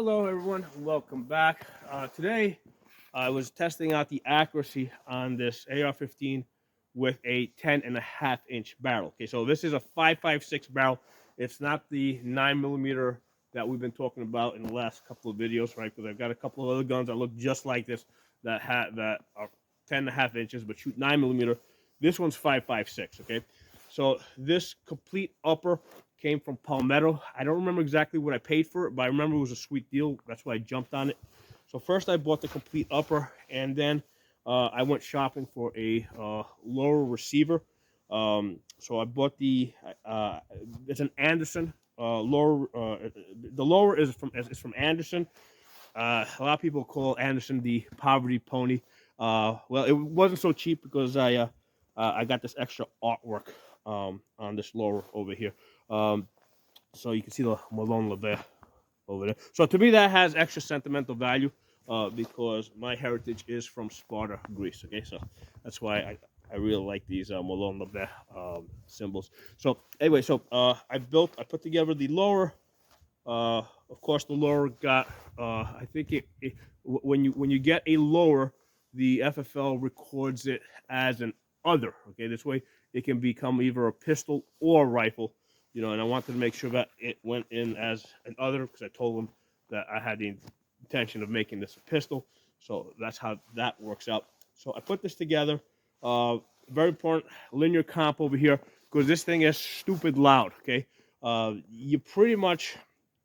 Hello, everyone. Welcome back. Today, I was testing out the accuracy on this AR-15 with a 10.5-inch barrel. Okay, so this is a 5.56 barrel. It's not the 9mm that we've been talking about in the last couple of videos, right? Because I've got a couple of other guns that look just like this that are 10.5 inches but shoot 9mm. This one's 5.56. Okay, so this complete upper came from Palmetto. I don't remember exactly what I paid for it, but I remember it was a sweet deal. That's why I jumped on it. So first I bought the complete upper, and then I went shopping for a lower receiver. So I bought it's an Anderson lower. The lower is from Anderson. A lot of people call Anderson the poverty pony. Well, it wasn't so cheap because I got this extra artwork on this lower over here. Um, so you can see the Malone LeBert over there. So to me, that has extra sentimental value because my heritage is from Sparta, Greece. Okay, so that's why I really like these Malone LeBert symbols. So anyway, I put together the lower. Of course, the lower got. I think when you get a lower, the FFL records it as an other. Okay, this way it can become either a pistol or a rifle. And I wanted to make sure that it went in as an other because I told them that I had the intention of making this a pistol. So that's how that works out. So I put this together. Very important linear comp over here because this thing is stupid loud. Okay, you pretty much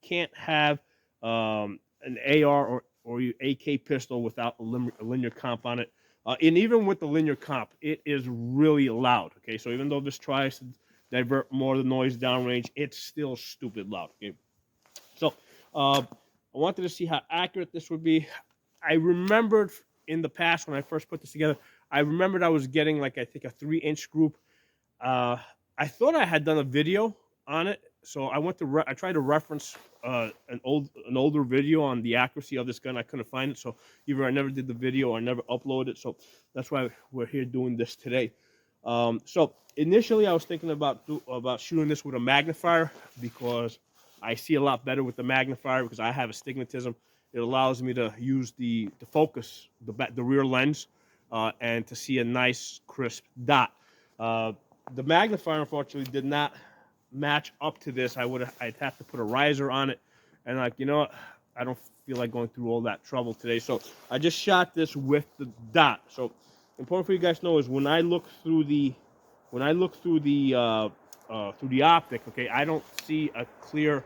can't have an AR or your AK pistol without a linear comp on it. And even with the linear comp, it is really loud. Okay, so even though this tries to divert more of the noise downrange, it's still stupid loud. Okay, so I wanted to see how accurate this would be. I remembered in the past when I first put this together, I remembered I was getting like I think a 3-inch group. I thought I had done a video on it, so I tried to reference an older video on the accuracy of this gun. I couldn't find it, so either I never did the video or I never uploaded it. So that's why we're here doing this today. So initially, I was thinking about shooting this with a magnifier because I see a lot better with the magnifier because I have astigmatism. It allows me to use the focus, the rear lens, and to see a nice crisp dot. The magnifier, unfortunately, did not match up to this. I'd have to put a riser on it, and I don't feel like going through all that trouble today. So I just shot this with the dot. So important for you guys to know is when I look through the optic, okay, I don't see a clear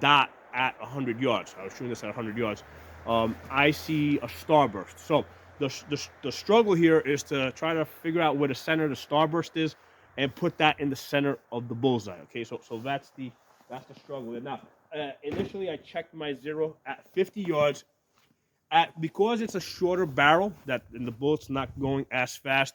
dot at 100 yards. I was shooting this at 100 yards. I see a starburst. So the struggle here is to try to figure out where the center of the starburst is and put that in the center of the bullseye. Okay, so that's the struggle. And now, initially, I checked my zero at 50 yards. Because it's a shorter barrel and the bullet's not going as fast.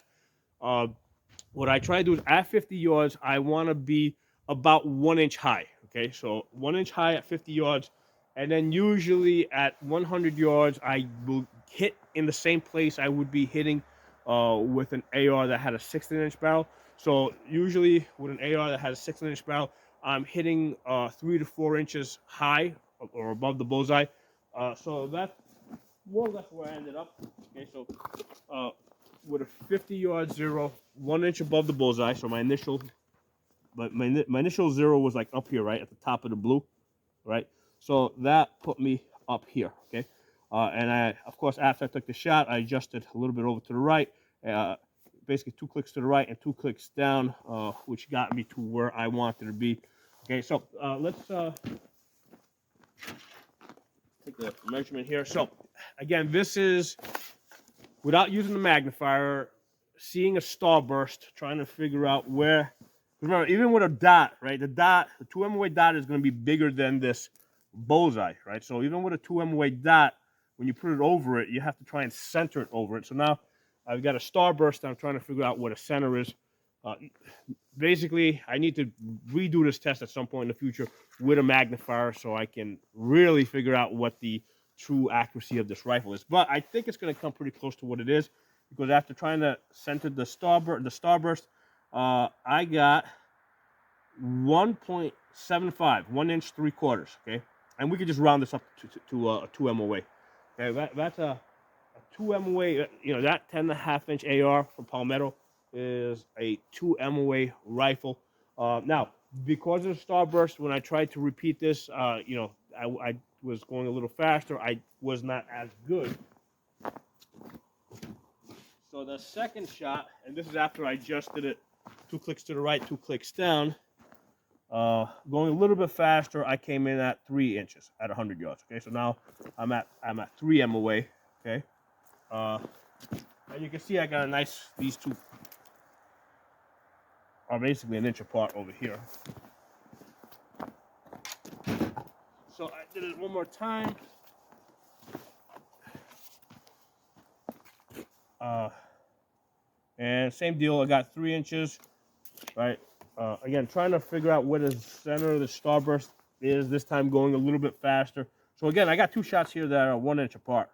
What I try to do is at 50 yards, I want to be about 1 inch high. Okay, so 1 inch high at 50 yards, and then usually at 100 yards, I will hit in the same place I would be hitting with an AR that had a 16-inch barrel. So usually with an AR that has a 16-inch barrel, I'm hitting 3 to 4 inches high or above the bullseye. So that's more or less where I ended up. Okay, so with a 50-yard zero, 1 inch above the bullseye. So my initial zero was like up here, right at the top of the blue, right? So that put me up here, okay? And of course, after I took the shot, I adjusted a little bit over to the right, basically 2 clicks to the right and 2 clicks down, which got me to where I wanted to be. Okay, so let's take the measurement here. So again, this is without using the magnifier, seeing a starburst, trying to figure out where. Remember, even with a dot, right? The 2 MOA dot is going to be bigger than this bullseye, right? So even with a 2 MOA dot, when you put it over it, you have to try and center it over it. So now I've got a starburst. I'm trying to figure out where the center is. Basically, I need to redo this test at some point in the future with a magnifier so I can really figure out what the true accuracy of this rifle is. But I think it's going to come pretty close to what it is because after trying to center the starburst, I got 1.75, 1 inch 3/4. Okay, and we could just round this up to a 2 MOA. Okay, that's a 2 MOA. You know, that 10.5-inch AR from Palmetto is a 2 MOA rifle. Now, because of the starburst, when I tried to repeat this, you know, I was going a little faster. I was not as good. So the second shot, and this is after I adjusted it 2 clicks to the right, 2 clicks down. Going a little bit faster, I came in at 3 inches at 100 yards. Okay, so now I'm at 3 MOA. Okay, and you can see I got a nice. These two are basically an inch apart over here. So I did it one more time. And same deal. I got 3 inches. Right. Again, trying to figure out where the center of the starburst is. This time going a little bit faster. So again, I got 2 shots here that are 1 inch apart.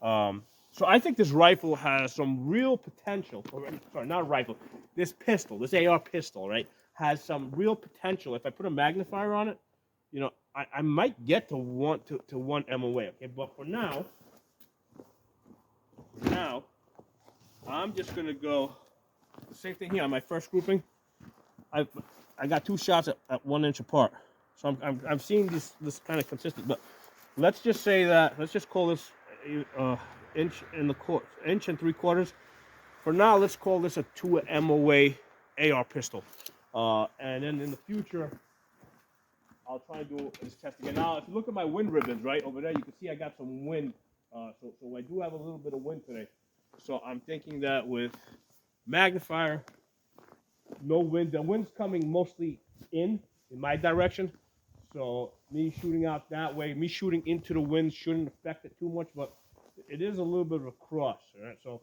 So I think this rifle has some real potential. Or, sorry, not a rifle. This pistol, this AR pistol, right, has some real potential. If I put a magnifier on it, you know, I might get to 1 MOA. Okay, but for now, I'm just gonna go the same thing here on my first grouping. I got 2 shots at 1 inch apart, so I'm seeing this kind of consistent. But let's just say that, let's just call this inch and 3/4. For now, let's call this a 2 MOA AR pistol. And then in the future, I'll try to do this test again. Now, if you look at my wind ribbons right over there, you can see I got some wind. So I do have a little bit of wind today. So I'm thinking that with magnifier, no wind. The wind's coming mostly in my direction. So me shooting out that way, me shooting into the wind shouldn't affect it too much, but it is a little bit of a cross, all right? So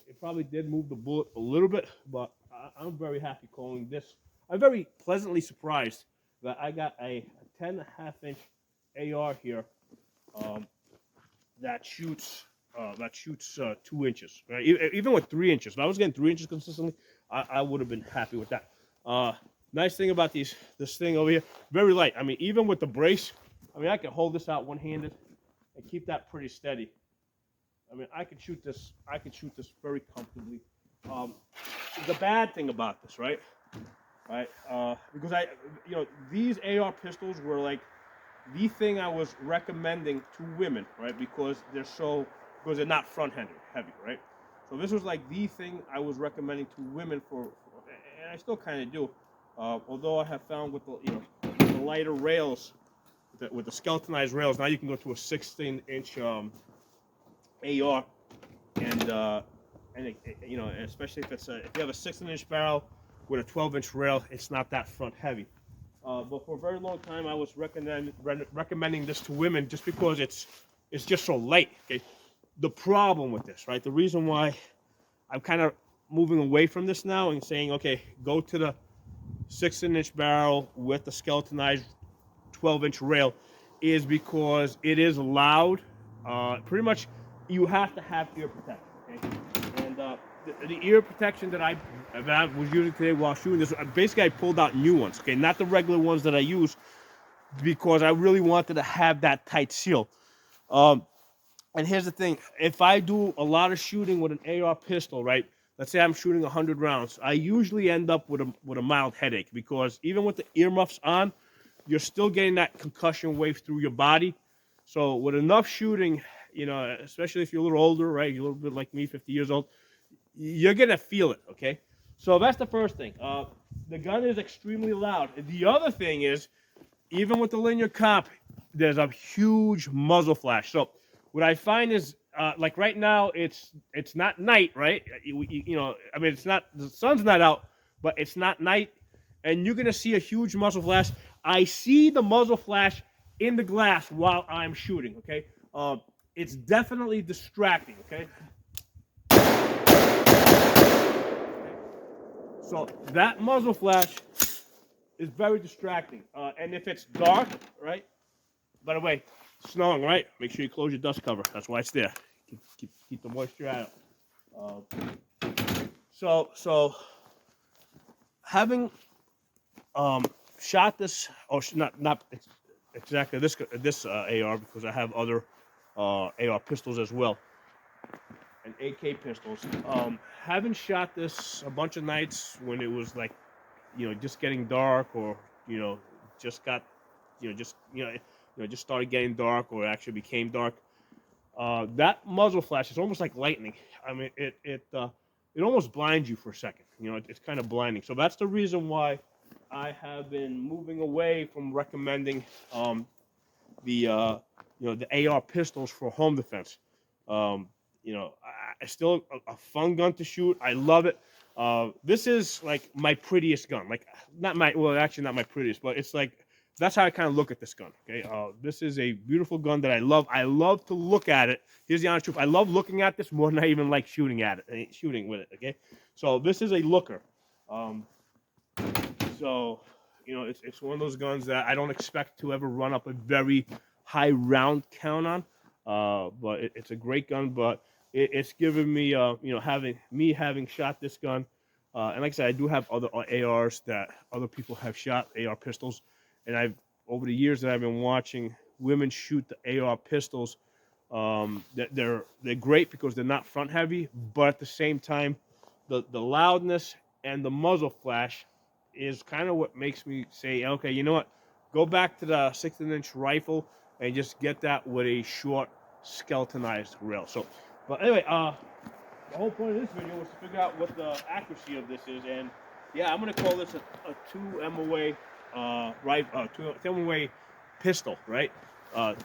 it probably did move the bullet a little bit, but I'm very happy calling this. I'm very pleasantly surprised that I got a 10.5-inch AR here that shoots 2 inches, right? Even with 3 inches. If I was getting 3 inches consistently, I would have been happy with that. Nice thing about this thing over here, very light. I mean, even with the brace, I mean, I can hold this out one-handed and keep that pretty steady. I mean, I could shoot this very comfortably. The bad thing about this, right? Because these AR pistols were like the thing I was recommending to women, right? Because they're not front-heavy, right? So this was like the thing I was recommending to women for and I still kind of do. Although I have found with the lighter rails, with the skeletonized rails, now you can go to a 16-inch AR, and especially if you have a 16-inch barrel with a 12-inch rail, it's not that front heavy. But for a very long time, I was recommending this to women just because it's just so light. Okay, the problem with this, right? The reason why I'm kind of moving away from this now and saying, okay, go to the 16-inch barrel with the skeletonized 12-inch rail, is because it is loud. Pretty much, you have to have ear protection. Okay? And the ear protection that I was using today while shooting this, basically I pulled out new ones. Okay, not the regular ones that I use, because I really wanted to have that tight seal. And here's the thing: if I do a lot of shooting with an AR pistol, right? Let's say I'm shooting 100 rounds, I usually end up with a mild headache, because even with the earmuffs on, you're still getting that concussion wave through your body. So with enough shooting, especially if you're a little older, right? You're a little bit like me, 50 years old, you're gonna feel it, okay? So that's the first thing. The gun is extremely loud. The other thing is, even with the linear comp, there's a huge muzzle flash. So what I find is, like right now, it's not night, right? It's not, the sun's not out, but it's not night, and you're gonna see a huge muzzle flash. I see the muzzle flash in the glass while I'm shooting. Okay, it's definitely distracting. Okay. So that muzzle flash is very distracting, and if it's dark, right? By the way, snowing, right? Make sure you close your dust cover. That's why it's there. Keep the moisture out. So having shot this, or not exactly this AR, because I have other AR pistols as well, and AK pistols. Haven't shot this a bunch of nights when it was like, just getting dark, or just got, just just started getting dark, or actually became dark. That muzzle flash is almost like lightning. I mean, it almost blinds you for a second. It's kind of blinding. So that's the reason why I have been moving away from recommending the the AR pistols for home defense. Um, it's still a fun gun to shoot. I love it. This is like my prettiest gun. Like, not my, well, actually not my prettiest, but it's like, that's how I kind of look at this gun. Okay, this is a beautiful gun that I love. I love to look at it. Here's the honest truth: I love looking at this more than I even like shooting at it, shooting with it. Okay, so this is a looker. Um, so, it's one of those guns that I don't expect to ever run up a very high round count on. But it's a great gun. But it's given me, having shot this gun, and like I said, I do have other ARs that other people have shot, AR pistols, and I've, over the years that I've been watching women shoot the AR pistols, they're great because they're not front heavy, but at the same time, the loudness and the muzzle flash is kind of what makes me say, okay, you know what? Go back to the 16-inch rifle and just get that with a short, skeletonized rail. So, but anyway, the whole point of this video was to figure out what the accuracy of this is, and yeah, I'm gonna call this a 2 MOA rifle, 2 MOA pistol, right?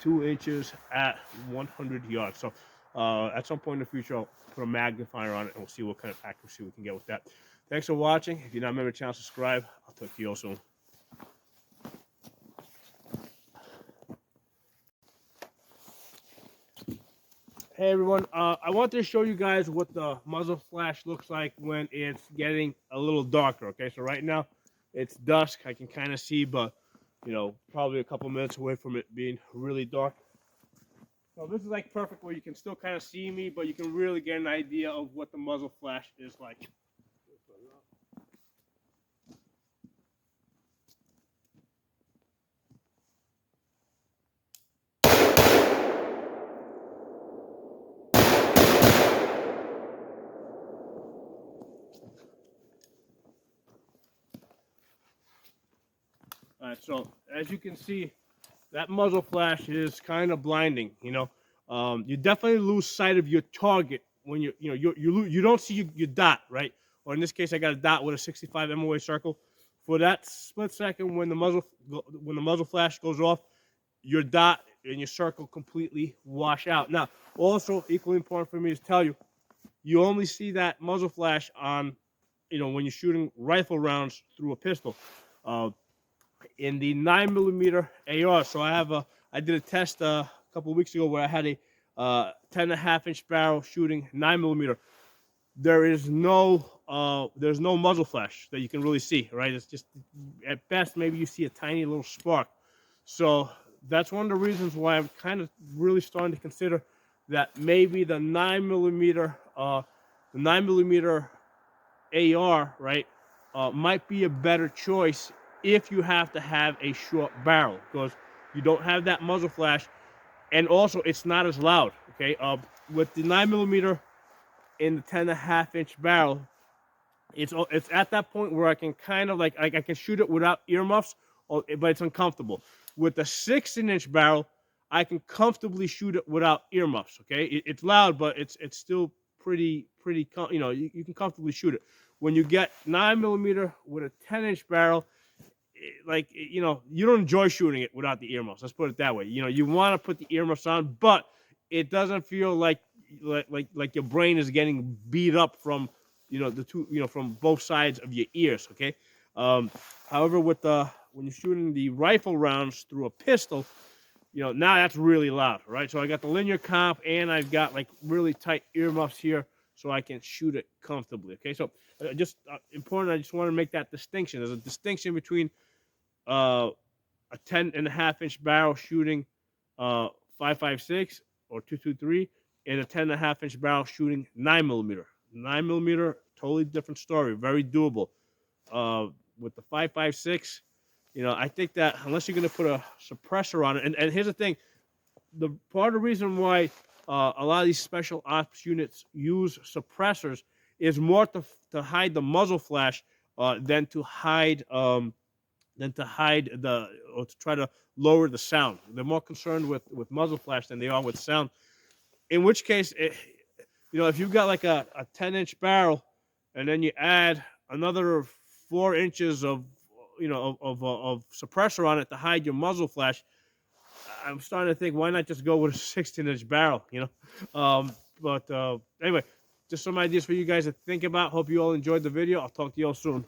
2 inches at 100 yards. So, at some point in the future, I'll put a magnifier on it, and we'll see what kind of accuracy we can get with that. Thanks for watching. If you're not a member of the channel, subscribe. I'll talk to you all soon. Hey everyone, I wanted to show you guys what the muzzle flash looks like when it's getting a little darker. Okay, so right now it's dusk. I can kind of see, but probably a couple minutes away from it being really dark. So this is like perfect where you can still kind of see me, but you can really get an idea of what the muzzle flash is like. All right, so as you can see, that muzzle flash is kind of blinding. You definitely lose sight of your target when you don't see your dot, right? Or in this case, I got a dot with a 65 MOA circle. For that split second, when the muzzle flash goes off, your dot and your circle completely wash out. Now, also equally important for me to tell you, you only see that muzzle flash on, when you're shooting rifle rounds through a pistol. In the 9mm AR. So I did a test a couple of weeks ago where I had a 10.5-inch barrel shooting 9mm. There's no muzzle flash that you can really see, right? It's just, at best, maybe you see a tiny little spark. So that's one of the reasons why I'm kind of really starting to consider that maybe the 9mm AR, right, might be a better choice if you have to have a short barrel, because you don't have that muzzle flash, and also it's not as loud. Okay, with the 9mm in the 10.5-inch barrel, it's at that point where I can kind of like I can shoot it without earmuffs, but it's uncomfortable. With the 16-inch barrel, I can comfortably shoot it without earmuffs. Okay, it's loud, but it's still pretty you can comfortably shoot it. When you get 9mm with a 10-inch barrel, you don't enjoy shooting it without the earmuffs. Let's put it that way. You want to put the earmuffs on, but it doesn't feel like your brain is getting beat up from the two from both sides of your ears. Okay. However, when you're shooting the rifle rounds through a pistol, now that's really loud, right? So I got the linear comp and I've got like really tight earmuffs here, so I can shoot it comfortably. Okay, so just important. I just want to make that distinction. There's a distinction between a 10.5-inch barrel shooting 5.56 or 2.23 and a 10.5-inch barrel shooting 9mm. 9mm, totally different story. Very doable. With the 5.56, You know, I think that unless you're going to put a suppressor on it, and here's the thing, the part of the reason why a lot of these special ops units use suppressors is more to hide the muzzle flash than to hide the or to try to lower the sound. They're more concerned with muzzle flash than they are with sound. In which case, you know, if you've got like a 10-inch barrel, and then you add another 4 inches of of suppressor on it to hide your muzzle flash, I'm starting to think, why not just go with a 16-inch barrel? You know, but anyway, just some ideas for you guys to think about. Hope you all enjoyed the video. I'll talk to you all soon.